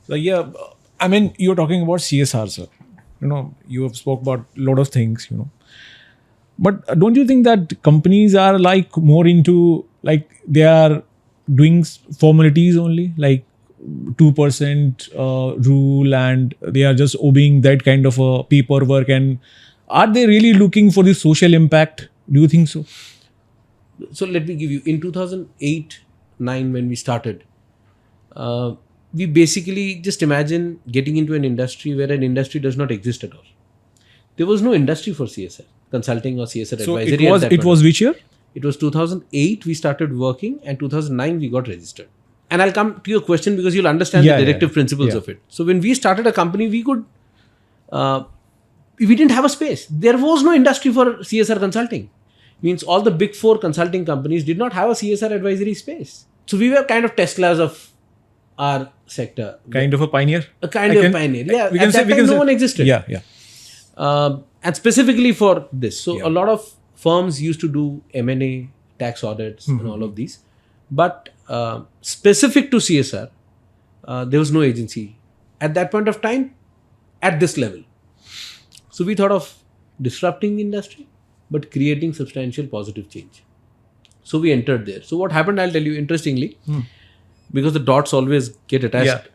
Like, yeah, I mean, you're talking about CSR, sir. You have spoke about a lot of things. But don't you think that companies are like more into like they are doing formalities only, like 2% rule, and they are just obeying that kind of a paperwork? And are they really looking for the social impact? Do you think so? So let me give you, in 2008-9 when we started, we basically just imagine getting into an industry where an industry does not exist at all. There was no industry for CSR consulting or CSR So advisory. it was which year? It was 2008 we started working, and 2009 we got registered. And I'll come to your question because you'll understand the directive principles of it. So when we started a company, we didn't have a space. There was no industry for CSR consulting. Means all the big four consulting companies did not have a CSR advisory space. So we were kind of Teslas of our sector. Kind of a pioneer? A kind of pioneer. Yeah. We can at say, that time, no one existed. Yeah. And specifically for this. So a lot of firms used to do M&A, tax audits and all of these. But specific to CSR, there was no agency at that point of time at this level. So we thought of disrupting the industry, but creating substantial positive change. So we entered there. So what happened, I'll tell you interestingly, because the dots always get attached.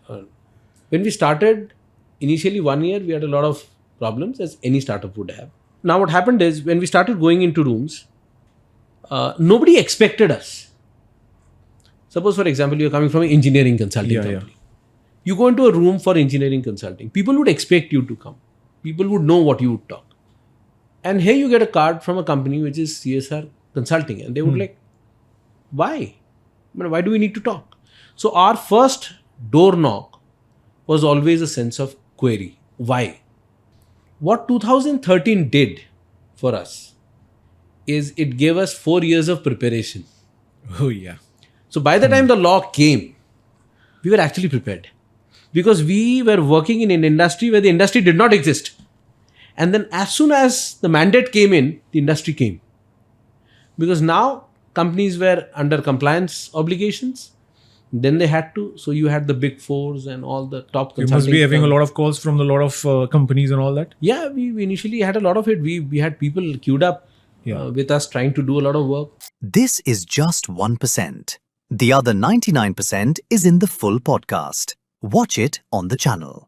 When we started, initially 1 year, we had a lot of problems as any startup would have. Now what happened is when we started going into rooms, nobody expected us. Suppose, for example, you're coming from an engineering consulting company. You go into a room for engineering consulting. People would expect you to come. People would know what you would talk. And here you get a card from a company which is CSR consulting. And they would like, why? Why do we need to talk? So our first door knock was always a sense of query. Why? What 2013 did for us is it gave us 4 years of preparation. Oh, yeah. So by the time the law came, we were actually prepared. Because we were working in an industry where the industry did not exist. And then as soon as the mandate came in, the industry came. Because now companies were under compliance obligations. Then they had to. So you had the big fours and all the top consulting. You must be having a lot of calls from a lot of companies and all that. Yeah, we initially had a lot of it. We had people queued up with us trying to do a lot of work. This is just 1%. The other 99% is in the full podcast. Watch it on the channel.